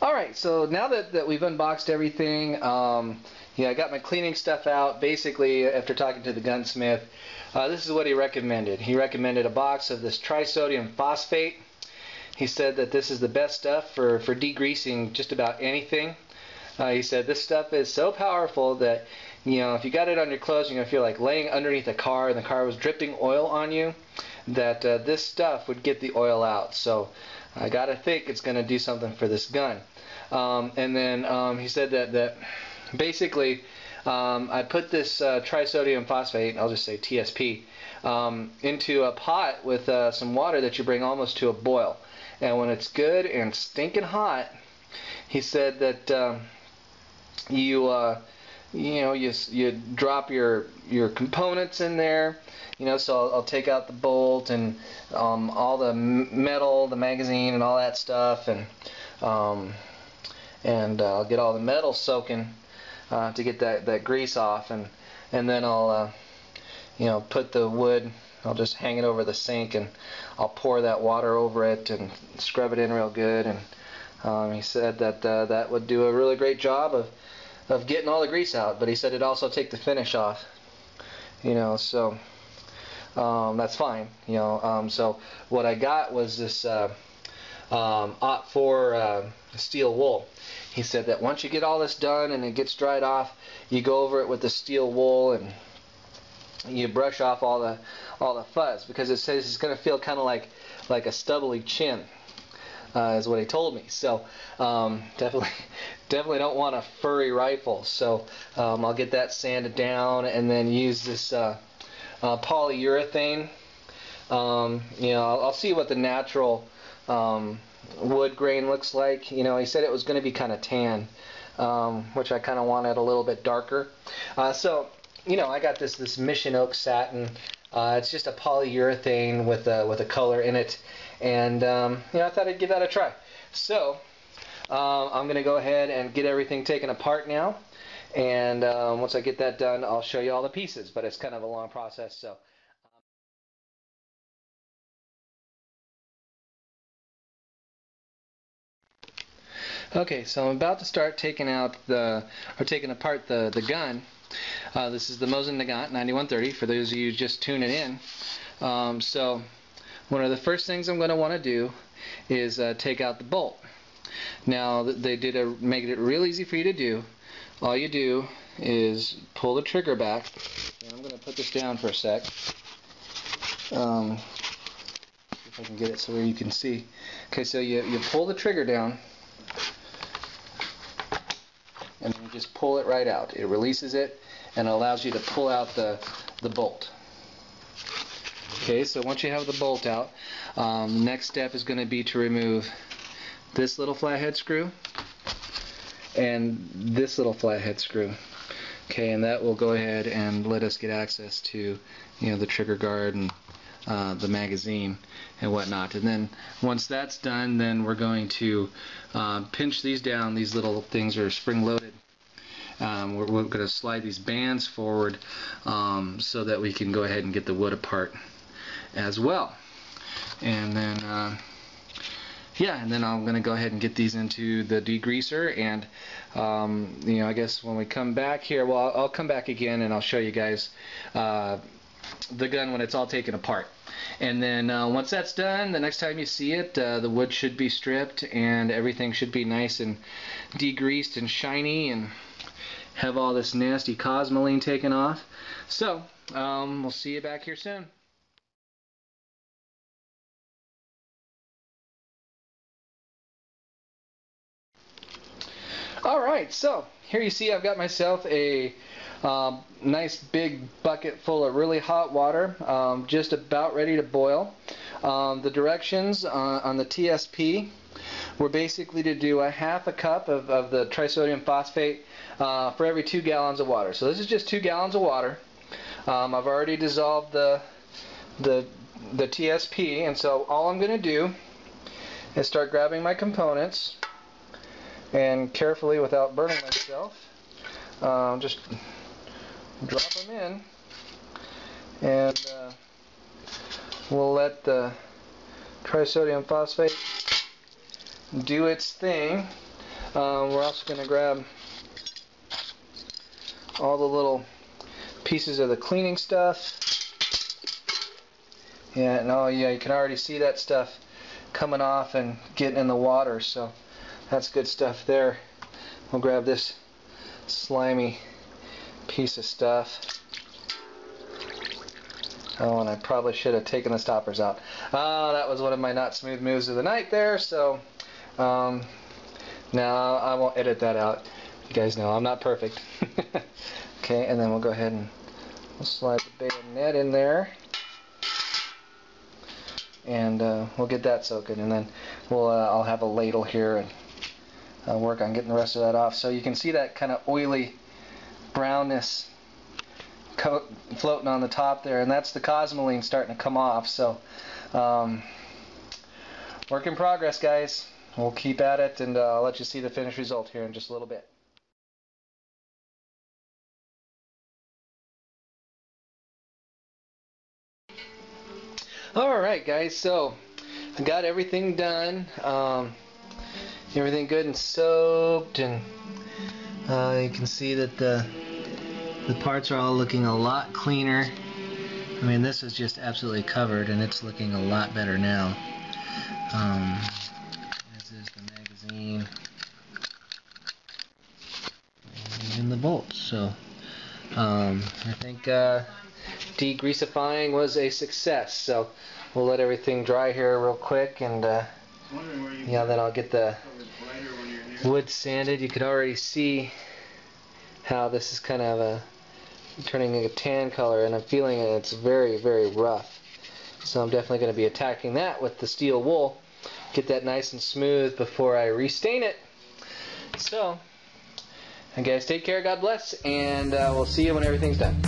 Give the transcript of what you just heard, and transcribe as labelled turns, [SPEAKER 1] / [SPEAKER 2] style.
[SPEAKER 1] Alright, so now that we've unboxed everything, yeah, I got my cleaning stuff out. Basically, after talking to the gunsmith, this is what he recommended. He recommended a box of this trisodium phosphate. He said that this is the best stuff for degreasing just about anything. He said this stuff is so powerful that, you know, if you got it on your clothes, you're going to feel like laying underneath a car and the car was dripping oil on you, that this stuff would get the oil out. So I got to think it's going to do something for this gun. And then he said that basically I put this trisodium phosphate, I'll just say TSP, into a pot with some water that you bring almost to a boil. And when it's good and stinking hot, he said that you drop your components in there. You know, so I'll take out the bolt and all the metal, the magazine, and all that stuff, and I'll get all the metal soaking to get that grease off, and then I'll put the wood. I'll just hang it over the sink, and I'll pour that water over it and scrub it in real good. And he said that that would do a really great job of getting all the grease out. But he said it'd also take the finish off. You know, so that's fine. You know, so what I got was this OT4 steel wool. He said that once you get all this done and it gets dried off, you go over it with the steel wool and you brush off all the fuzz, because it says it's going to feel kind of like a stubbly chin, is what he told me. So definitely don't want a furry rifle. So I'll get that sanded down and then use this polyurethane. You know, I'll see what the natural wood grain looks like. You know, he said it was going to be kind of tan, which I kind of wanted a little bit darker. So, you know, I got this Mission Oak satin. It's just a polyurethane with a color in it, and you know, I thought I'd give that a try. So I'm going to go ahead and get everything taken apart now, and once I get that done, I'll show you all the pieces. But it's kind of a long process, so. Okay, so I'm about to start taking apart the gun. This is the Mosin Nagant 9130 for those of you just tuning in. So one of the first things I'm going to want to do is take out the bolt. Now they make it real easy for you to do. All you do is pull the trigger back. And I'm going to put this down for a sec. See if I can get it so where you can see. Okay, so you pull the trigger down, and then you just pull it right out. It releases it and allows you to pull out the bolt. Okay, so once you have the bolt out, the next step is going to be to remove this little flathead screw and this little flathead screw. Okay, and that will go ahead and let us get access to, you know, the trigger guard and the magazine and whatnot. And then once that's done, then we're going to pinch these down. These little things are spring loaded. We're going to slide these bands forward so that we can go ahead and get the wood apart as well. And then yeah, and then I'm going to go ahead and get these into the degreaser, and you know, I guess when we come back here, well, I'll come back again and I'll show you guys the gun when it's all taken apart. And then once that's done, the next time you see it, the wood should be stripped and everything should be nice and degreased and shiny and have all this nasty Cosmoline taken off. So we'll see you back here soon. Alright, so here you see I've got myself a nice big bucket full of really hot water, just about ready to boil. The directions on the TSP were basically to do a half a cup of the trisodium phosphate for every 2 gallons of water. So this is just 2 gallons of water. I've already dissolved the TSP, and so all I'm going to do is start grabbing my components and carefully, without burning myself, just drop them in, and we'll let the trisodium phosphate do its thing. We're also going to grab all the little pieces of the cleaning stuff. Yeah, and oh yeah, you can already see that stuff coming off and getting in the water, so that's good stuff there. We'll grab this slimy piece of stuff. Oh, and I probably should have taken the stoppers out. Oh, that was one of my not smooth moves of the night there, so no, I won't edit that out. You guys know I'm not perfect. Okay, and then we'll go ahead and we'll slide the bayonet in there. And we'll get that soaking, and then I'll have a ladle here and work on getting the rest of that off. So you can see that kind of oily brownness coat floating on the top there, and that's the Cosmoline starting to come off. So work in progress, guys. We'll keep at it, and I'll let you see the finished result here in just a little bit. Alright guys, so I got everything done, everything good and soaked, and you can see that the parts are all looking a lot cleaner. I mean, this is just absolutely covered and it's looking a lot better now. This is the magazine and the bolts. So I think degreasifying was a success, so we'll let everything dry here real quick, and yeah, then I'll get the wood sanded. You can already see how this is kind of turning a tan color, and I'm feeling it's very, very rough. So I'm definitely going to be attacking that with the steel wool, get that nice and smooth before I restain it. So, guys, take care, God bless, and we'll see you when everything's done.